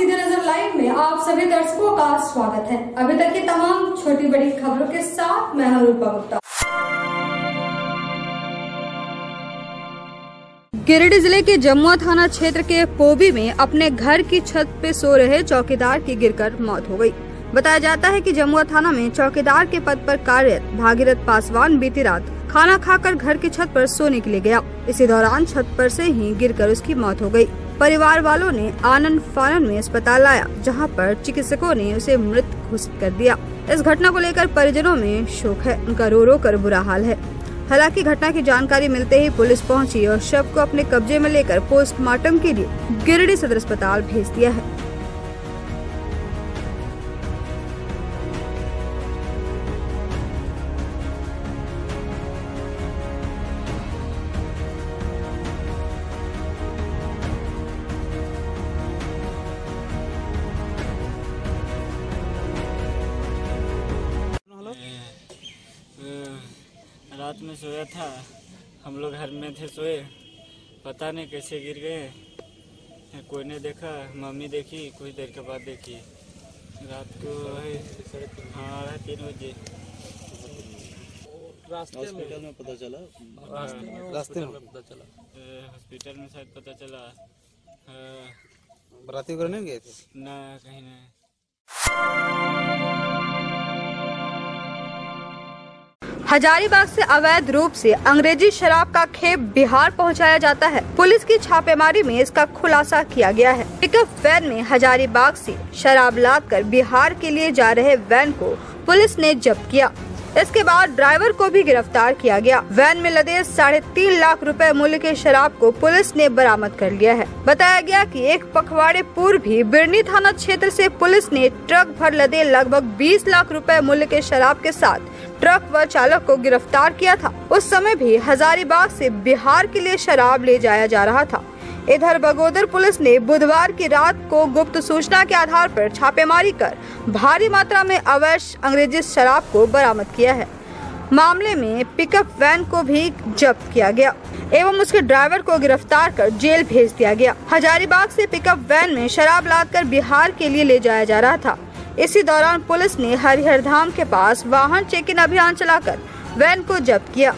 सीधे नजर लाइव में आप सभी दर्शकों का स्वागत है। अभी तक की तमाम छोटी बड़ी खबरों के साथ मैं हूं रूपा गुप्ता। गिरिडीह जिले के जमुआ थाना क्षेत्र के पोबी में अपने घर की छत पे सो रहे चौकीदार की गिरकर मौत हो गई। बताया जाता है कि जमुआ थाना में चौकीदार के पद पर कार्यरत भागीरथ पासवान बीती रात खाना खाकर घर की छत पर सोने के लिए गया। इसी दौरान छत पर से ही गिरकर उसकी मौत हो गई। परिवार वालों ने आनन फानन में अस्पताल लाया, जहां पर चिकित्सकों ने उसे मृत घोषित कर दिया। इस घटना को लेकर परिजनों में शोक है, उनका रो रो कर बुरा हाल है। हालांकि घटना की जानकारी मिलते ही पुलिस पहुंची और शव को अपने कब्जे में लेकर पोस्टमार्टम के लिए गिरिडीह सदर अस्पताल भेज दिया है। रात में सोया था, हम लोग घर में थे सोए, पता नहीं कैसे गिर गए। कोई ने देखा, मम्मी देखी, कुछ देर के बाद देखी। रात को 3:30 बजे हॉस्पिटल में पता चला। रास्ते में पता चला, हॉस्पिटल में शायद पता चला। बराती करने नहीं गए थे ना, कहीं नहीं। हजारीबाग से अवैध रूप से अंग्रेजी शराब का खेप बिहार पहुंचाया जाता है। पुलिस की छापेमारी में इसका खुलासा किया गया है। पिकअप वैन में हजारीबाग से शराब लादकर बिहार के लिए जा रहे वैन को पुलिस ने जब्त किया। इसके बाद ड्राइवर को भी गिरफ्तार किया गया। वैन में लदे 3.5 लाख रुपए मूल्य के शराब को पुलिस ने बरामद कर लिया है। बताया गया कि एक पखवाड़े पूर्व भी बिरनी थाना क्षेत्र से पुलिस ने ट्रक भर लदे लगभग 20 लाख रुपए मूल्य के शराब के साथ ट्रक व चालक को गिरफ्तार किया था। उस समय भी हजारीबाग से बिहार के लिए शराब ले जाया जा रहा था। इधर बगोदर पुलिस ने बुधवार की रात को गुप्त सूचना के आधार पर छापेमारी कर भारी मात्रा में अवैध अंग्रेजी शराब को बरामद किया है। मामले में पिकअप वैन को भी जब्त किया गया एवं उसके ड्राइवर को गिरफ्तार कर जेल भेज दिया गया। हजारीबाग से पिकअप वैन में शराब लादकर बिहार के लिए ले जाया जा रहा था। इसी दौरान पुलिस ने हरिहर धाम के पास वाहन चेकिंग अभियान चलाकर वैन को जब्त किया।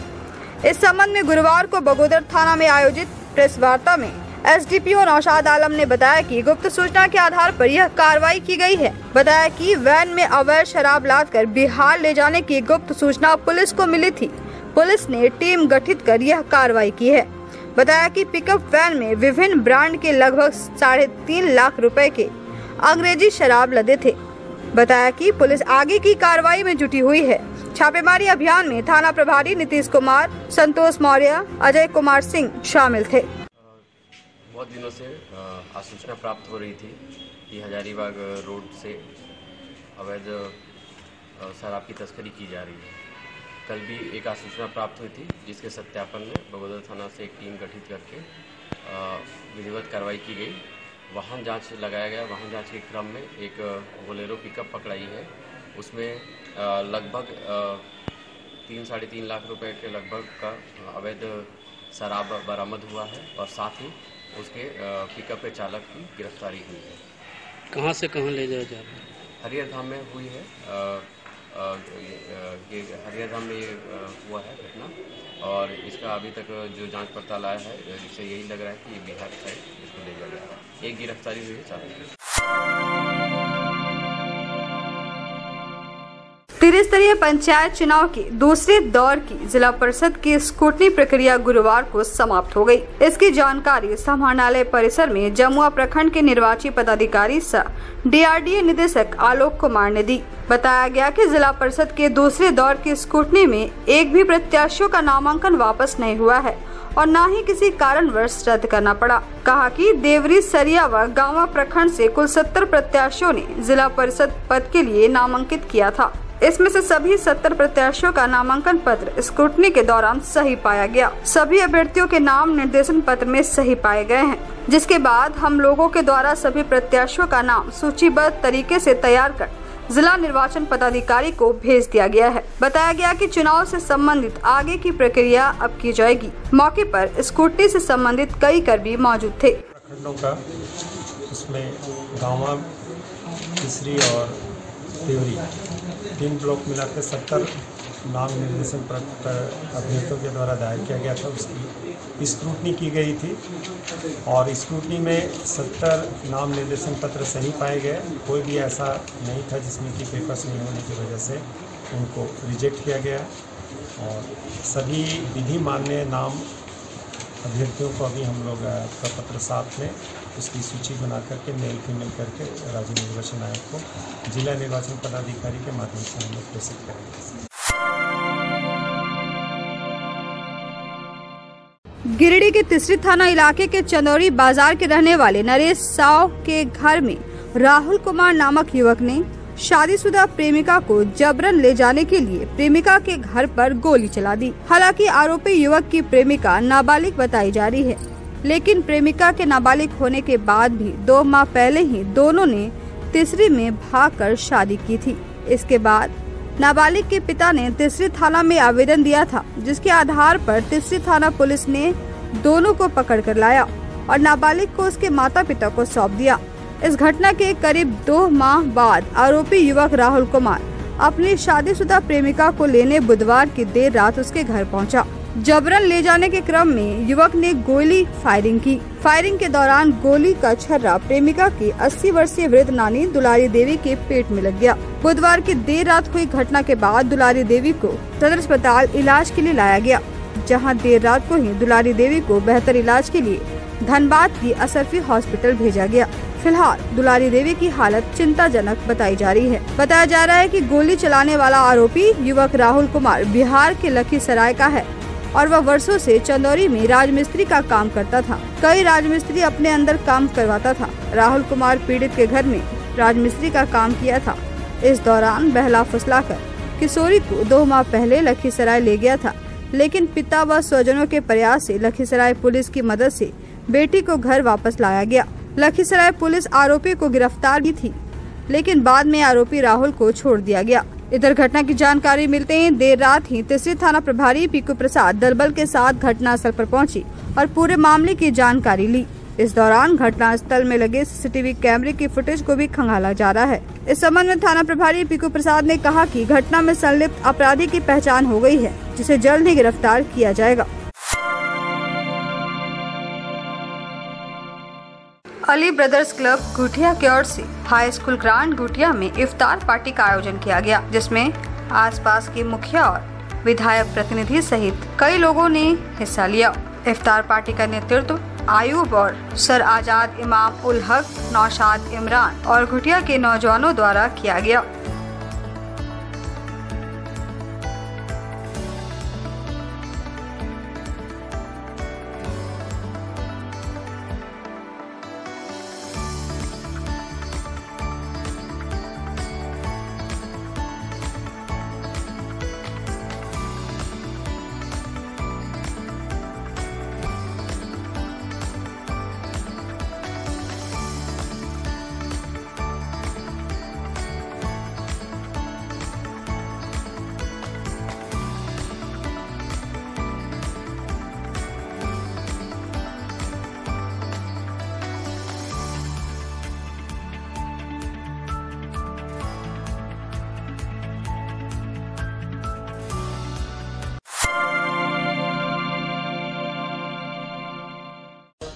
इस संबंध में गुरुवार को बगोदर थाना में आयोजित प्रेस वार्ता में एसडीपीओ नौशाद आलम ने बताया कि गुप्त सूचना के आधार पर यह कार्रवाई की गई है। बताया कि वैन में अवैध शराब लादकर बिहार ले जाने की गुप्त सूचना पुलिस को मिली थी। पुलिस ने टीम गठित कर यह कार्रवाई की है। बताया कि पिकअप वैन में विभिन्न ब्रांड के लगभग 3.5 लाख रुपए के अंग्रेजी शराब लदे थे। बताया कि पुलिस आगे की कार्रवाई में जुटी हुई है। छापेमारी अभियान में थाना प्रभारी नीतीश कुमार, संतोष मौर्य, अजय कुमार सिंह शामिल थे। बहुत दिनों से सूचना प्राप्त हो रही थी कि हजारीबाग रोड से अवैध शराब की तस्करी की जा रही है। कल भी एक सूचना प्राप्त हुई थी, जिसके सत्यापन में बगोदर थाना से एक टीम गठित करके विधिवत कार्रवाई की गई। वाहन जांच लगाया गया। वाहन जांच के क्रम में एक बोलेरो पिकअप पकड़ाई है। उसमें लगभग 3-3.5 लाख रुपए के लगभग का अवैध शराब बरामद हुआ है और साथ ही उसके पिकअप के चालक की गिरफ्तारी हुई है। कहाँ से कहाँ ले जाया जा रहा है? हरिहर धाम में हुई है। ये हरिहर धाम में ये हुआ है घटना और इसका अभी तक जो जांच पड़ताल आया है, इससे यही लग रहा है कि बिहार साइड इसको ले जाया गया है। एक गिरफ्तारी हुई है चालक की। त्रिस्तरीय पंचायत चुनाव के दूसरे दौर की जिला परिषद की स्क्रूटनी प्रक्रिया गुरुवार को समाप्त हो गई। इसकी जानकारी समाहरणालय परिसर में जमुआ प्रखंड के निर्वाची पदाधिकारी सह डीआरडीए निदेशक आलोक कुमार ने दी। बताया गया कि जिला परिषद के दूसरे दौर की स्क्रूटनी में एक भी प्रत्याशियों का नामांकन वापस नहीं हुआ है और न ही किसी कारणवश रद्द करना पड़ा। कहा कि देवरी, सरिया व गांवा प्रखंड से कुल 70 प्रत्याशियों ने जिला परिषद पद के लिए नामांकित किया था। इसमें से सभी 70 प्रत्याशियों का नामांकन पत्र स्क्रूटनी के दौरान सही पाया गया। सभी अभ्यर्थियों के नाम निर्देशन पत्र में सही पाए गए हैं, जिसके बाद हम लोगों के द्वारा सभी प्रत्याशियों का नाम सूचीबद्ध तरीके से तैयार कर जिला निर्वाचन पदाधिकारी को भेज दिया गया है। बताया गया कि चुनाव से संबंधित आगे की प्रक्रिया अब की जाएगी। मौके पर स्क्रूटनी से संबंधित कई कर्मी मौजूद थे। प्रखंडों का उसमें गाँवा, तीसरी और देवरी 3 ब्लॉक मिलाकर 70 नाम निर्देशन पत्र अभ्यर्थियों के द्वारा दायर किया गया था। उसकी स्क्रूटनी की गई थी और स्क्रूटनी में 70 नाम निर्देशन पत्र सही पाए गए। कोई भी ऐसा नहीं था जिसमें कि पेपर्स नहीं होने की वजह से उनको रिजेक्ट किया गया और सभी विधि मान्य नाम अभ्यर्थियों को अभी हम लोग प्रपत्र साथ में उसकी सूची बना करके मेल फीमेल करके राज्य निर्वाचन आयोग को जिला निर्वाचन पदाधिकारी के माध्यम से हम लोग प्रेषित करेंगे। गिरिडीह के तीसरी थाना इलाके के चंदौरी बाजार के रहने वाले नरेश साव के घर में राहुल कुमार नामक युवक ने शादीशुदा प्रेमिका को जबरन ले जाने के लिए प्रेमिका के घर पर गोली चला दी। हालांकि आरोपी युवक की प्रेमिका नाबालिग बताई जा रही है, लेकिन प्रेमिका के नाबालिग होने के बाद भी 2 माह पहले ही दोनों ने तीसरी में भागकर शादी की थी। इसके बाद नाबालिग के पिता ने तीसरी थाना में आवेदन दिया था, जिसके आधार पर तीसरी थाना पुलिस ने दोनों को पकड़ कर लाया और नाबालिग को उसके माता पिता को सौंप दिया। इस घटना के करीब 2 माह बाद आरोपी युवक राहुल कुमार अपनी शादीशुदा प्रेमिका को लेने बुधवार की देर रात उसके घर पहुंचा। जबरन ले जाने के क्रम में युवक ने गोली फायरिंग की। फायरिंग के दौरान गोली का छर्रा प्रेमिका की 80 वर्षीय वृद्ध नानी दुलारी देवी के पेट में लग गया। बुधवार की देर रात हुई घटना के बाद दुलारी देवी को सदर अस्पताल इलाज के लिए लाया गया, जहां देर रात को ही दुलारी देवी को बेहतर इलाज के लिए धनबाद की असरफी हॉस्पिटल भेजा गया। फिलहाल दुलारी देवी की हालत चिंताजनक बताई जा रही है। बताया जा रहा है कि गोली चलाने वाला आरोपी युवक राहुल कुमार बिहार के लखीसराय का है और वह वर्षों से चंदौरी में राजमिस्त्री का काम करता था। कई राजमिस्त्री अपने अंदर काम करवाता था। राहुल कुमार पीड़ित के घर में राजमिस्त्री का काम किया था। इस दौरान बहला फुसलाकर किशोरी को 2 माह पहले लखीसराय ले गया था, लेकिन पिता व स्वजनों के प्रयास से लखीसराय पुलिस की मदद से बेटी को घर वापस लाया गया। लखीसराय पुलिस आरोपी को गिरफ्तार की थी, लेकिन बाद में आरोपी राहुल को छोड़ दिया गया। इधर घटना की जानकारी मिलते ही देर रात ही तीसरी थाना प्रभारी पीकू प्रसाद दलबल के साथ घटनास्थल पर पहुंची और पूरे मामले की जानकारी ली। इस दौरान घटनास्थल में लगे सीसीटीवी कैमरे की फुटेज को भी खंगाला जा रहा है। इस संबंध में थाना प्रभारी पीकू प्रसाद ने कहा कि घटना में संलिप्त अपराधी की पहचान हो गई है, जिसे जल्द ही गिरफ्तार किया जाएगा। अली ब्रदर्स क्लब गुठिया की ओर से हाई स्कूल ग्रांड गुठिया में इफ्तार पार्टी का आयोजन किया गया, जिसमें आसपास के मुखिया और विधायक प्रतिनिधि सहित कई लोगों ने हिस्सा लिया। इफ्तार पार्टी का नेतृत्व आयूब और सर आजाद इमाम उल हक, नौशाद इमरान और गुठिया के नौजवानों द्वारा किया गया।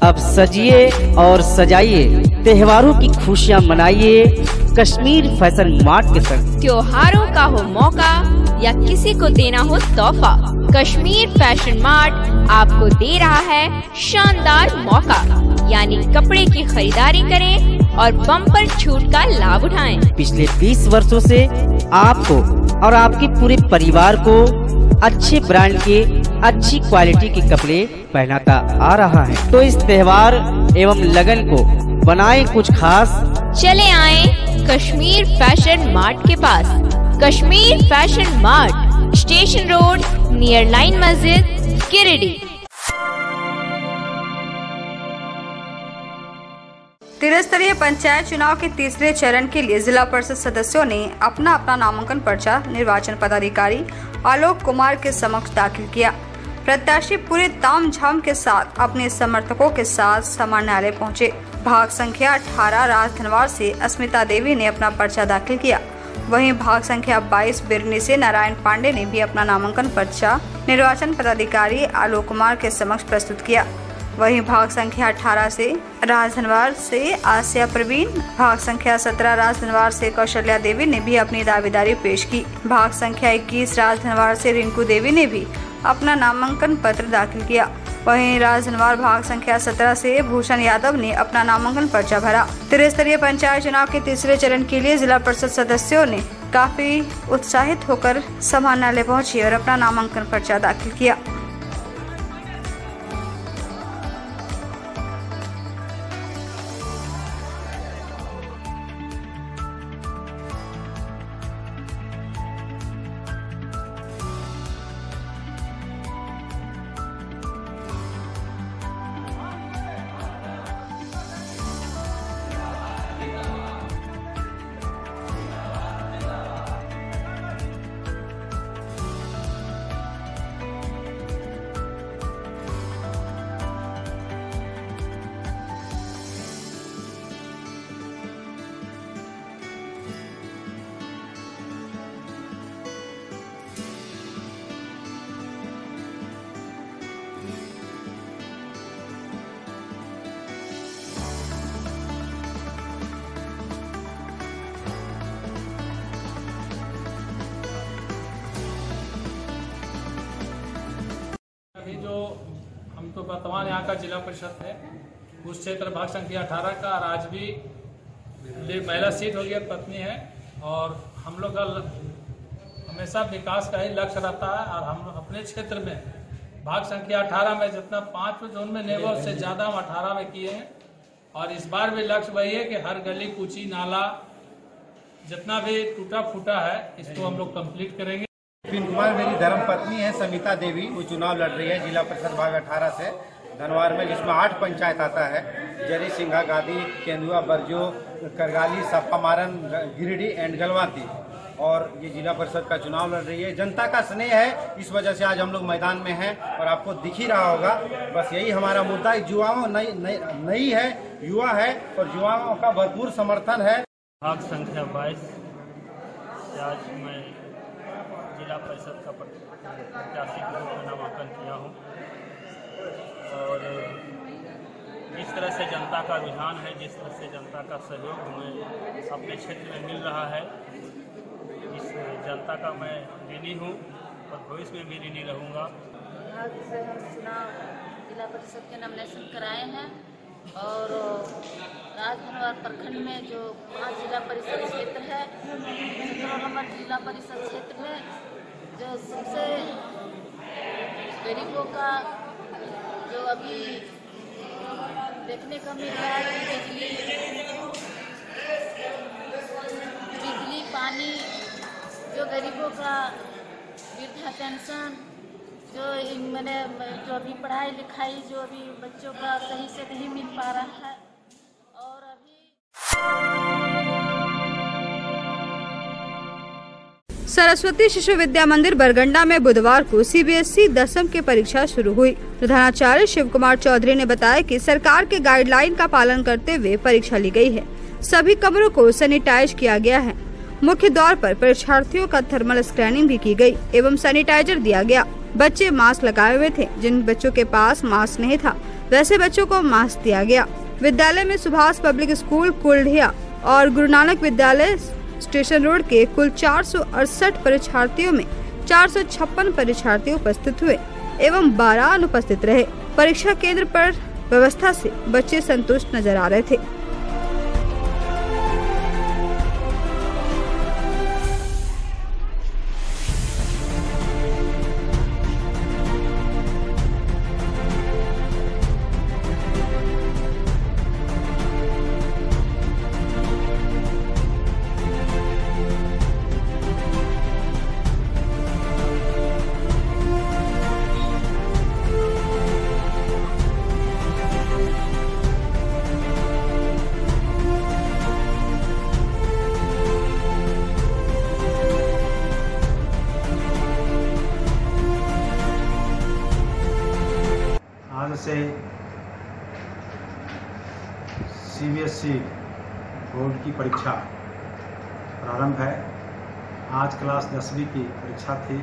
अब सजिए और सजाइए, त्योहारों की खुशियाँ मनाइए कश्मीर फैशन मार्ट के संग। त्योहारों का हो मौका या किसी को देना हो तोहफा, कश्मीर फैशन मार्ट आपको दे रहा है शानदार मौका, यानी कपड़े की खरीदारी करें और बम्पर छूट का लाभ उठाएं। पिछले 20 वर्षों से आपको और आपके पूरे परिवार को अच्छे ब्रांड के अच्छी क्वालिटी के कपड़े पहनाता आ रहा है। तो इस त्योहार एवं लगन को बनाए कुछ खास। चले आए कश्मीर फैशन मार्ट के पास। Kashmir fashion mart, station road, near line Masjid, Giridih. त्रिस्तरीय पंचायत चुनाव के तीसरे चरण के लिए जिला परिषद सदस्यों ने अपना अपना नामांकन पर्चा निर्वाचन पदाधिकारी आलोक कुमार के समक्ष दाखिल किया। प्रत्याशी पूरे तामझाम के साथ अपने समर्थकों के साथ समाहरणालय पहुंचे। भाग संख्या 18 राजधनवार से अस्मिता देवी ने अपना पर्चा दाखिल किया। वहीं भाग संख्या 22 बिरनी से नारायण पांडे ने भी अपना नामांकन पर्चा निर्वाचन पदाधिकारी आलोक कुमार के समक्ष प्रस्तुत किया। वहीं भाग संख्या 18 से राजधनवार से आसिया प्रवीण, भाग संख्या 17 राजधनवार से कौशल्या देवी ने भी अपनी दावेदारी पेश की। भाग संख्या 21 राजधनवार से रिंकू देवी ने भी अपना नामांकन पत्र दाखिल किया। वहीं राजधनवार भाग संख्या 17 से भूषण यादव ने अपना नामांकन पर्चा भरा। त्रिस्तरीय पंचायत चुनाव के तीसरे चरण के लिए जिला परिषद सदस्यों ने काफी उत्साहित होकर समाहरणालय पहुंचे और अपना नामांकन पर्चा दाखिल किया। अभी जो हम तो वर्तमान यहाँ का जिला परिषद है, उस क्षेत्र भाग संख्या 18 का और आज भी महिला सीट होगी और पत्नी है, और हम लोग का हमेशा विकास का ही लक्ष्य रहता है। और हम अपने क्षेत्र में भाग संख्या 18 में जितना 5 जोन में नेबर से ज़्यादा हम 18 में किए हैं, और इस बार भी लक्ष्य वही है कि हर गली कूची नाला जितना भी टूटा फूटा है इसको हम लोग कंप्लीट करेंगे। विपिन कुमार मेरी धर्म पत्नी है समिता देवी, वो चुनाव लड़ रही है जिला परिषद भाग 18 से धनवार में, जिसमें 8 पंचायत आता है। जरी, सिंघा, गादी, केंदुआ, बरजो, करगाली, सपामारन, गिरिडीह एंड गलवाती, और ये जिला परिषद का चुनाव लड़ रही है। जनता का स्नेह है, इस वजह से आज हम लोग मैदान में हैं और आपको दिख ही रहा होगा। बस यही हमारा मुद्दा है, युवाओं नई है, युवा है और युवाओं का भरपूर समर्थन है। भाग संख्या 22 से आज मैं जिला परिषद का प्रत्याशी के रूप में नामांकन किया हूँ, और जिस तरह से जनता का रुझान है, जिस तरह से जनता का सहयोग हमें अपने क्षेत्र में मिल रहा है, इस जनता का मैं ऋणी हूँ और भविष्य में भी ऋणी रहूँगा। भाग से हम चुनाव जिला परिषद के नॉमिनेशन कराए हैं, और राजधनवार प्रखंड में जो 5 जिला परिषद क्षेत्र है, 17 नंबर जिला परिषद क्षेत्र में जो सबसे गरीबों का जो अभी देखने को मिल रहा है कि बिजली पानी, जो गरीबों का वृद्धा पेंशन, जो अभी पढ़ाई लिखाई जो अभी बच्चों का सही से नहीं मिल पा रहा है। और अभी सरस्वती शिशु विद्या मंदिर बरगंडा में बुधवार को सीबीएसई 10वीं की परीक्षा शुरू हुई। प्रधानाचार्य शिव कुमार चौधरी ने बताया कि सरकार के गाइडलाइन का पालन करते हुए परीक्षा ली गई है। सभी कमरों को सैनिटाइज किया गया है। मुख्य द्वार पर परीक्षार्थियों का थर्मल स्कैनिंग भी की गई एवं सैनिटाइजर दिया गया। बच्चे मास्क लगाए हुए थे। जिन बच्चों के पास मास्क नहीं था वैसे बच्चों को मास्क दिया गया। विद्यालय में सुभाष पब्लिक स्कूल कुलढिया और गुरु नानक विद्यालय स्टेशन रोड के कुल 468 परीक्षार्थियों में 456 परीक्षार्थी उपस्थित हुए एवं 12 अनुपस्थित रहे। परीक्षा केंद्र पर व्यवस्था से बच्चे संतुष्ट नजर आ रहे थे। से सीबीएसई बोर्ड की परीक्षा प्रारंभ है। आज क्लास 10वीं की परीक्षा थी,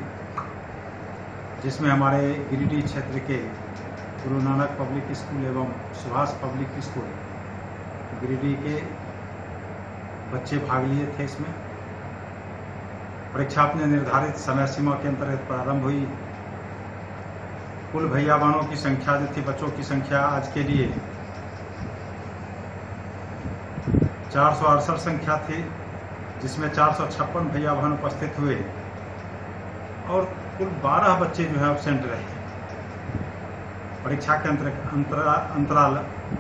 जिसमें हमारे गिरिडीह क्षेत्र के गुरु नानक पब्लिक स्कूल एवं सुभाष पब्लिक स्कूल गिरिडीह के बच्चे भाग लिए थे। इसमें परीक्षा अपने निर्धारित समय सीमा के अंतर्गत प्रारंभ हुई। कुल भैया बहनों की संख्या जो थी, बच्चों की संख्या आज के लिए 468 संख्या थी, जिसमें 456 भैया बहन उपस्थित हुए और कुल 12 बच्चे जो है एब्सेंट रहे। परीक्षा के अंतराल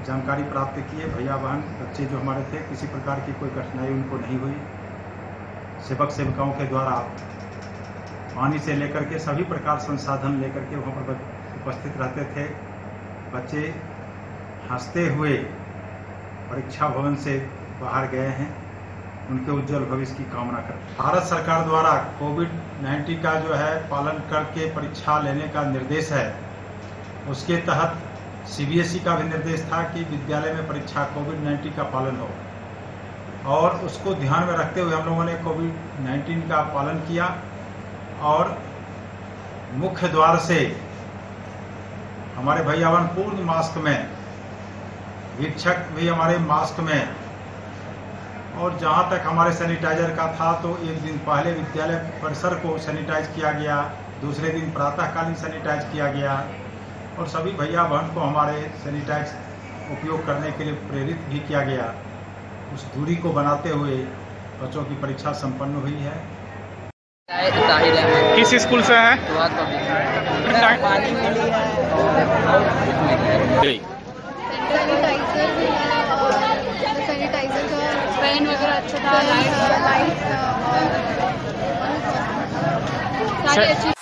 जानकारी प्राप्त किए। भैया बहन बच्चे जो हमारे थे, किसी प्रकार की कोई कठिनाई उनको नहीं हुई। सेवक सेविकाओं के द्वारा पानी से लेकर के सभी प्रकार संसाधन लेकर के वहाँ पर उपस्थित रहते थे। बच्चे हंसते हुए परीक्षा भवन से बाहर गए हैं। उनके उज्जवल भविष्य की कामना करते। भारत सरकार द्वारा कोविड-19 का जो है पालन करके परीक्षा लेने का निर्देश है। उसके तहत सीबीएसई का भी निर्देश था कि विद्यालय में परीक्षा कोविड-19 का पालन हो, और उसको ध्यान में रखते हुए हम लोगों ने कोविड-19 का पालन किया और मुख्य द्वार से हमारे भैया बहन पूर्ण मास्क में, शिक्षक भी हमारे मास्क में, और जहां तक हमारे सैनिटाइजर का था तो एक दिन पहले विद्यालय परिसर को सैनिटाइज किया गया, दूसरे दिन प्रातःकालीन सैनिटाइज किया गया, और सभी भैया बहन को हमारे सैनिटाइज उपयोग करने के लिए प्रेरित भी किया गया। उस दूरी को बनाते हुए बच्चों की परीक्षा संपन्न हुई है। किस स्कूल से है? सैनिटाइजर का पेन वगैरह अच्छा था, लाइट सारी अच्छी।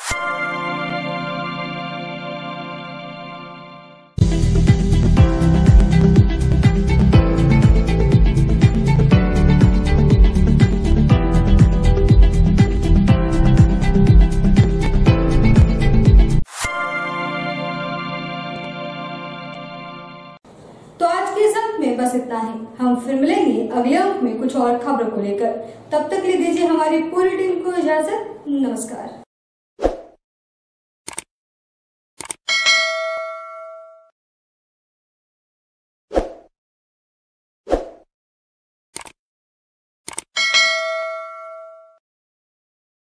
तो आज के इस अंक में बस इतना ही। हम फिर मिलेंगे अगले अंक में कुछ और खबरों को लेकर। तब तक के लिए दीजिए हमारी पूरी टीम को इजाजत। नमस्कार।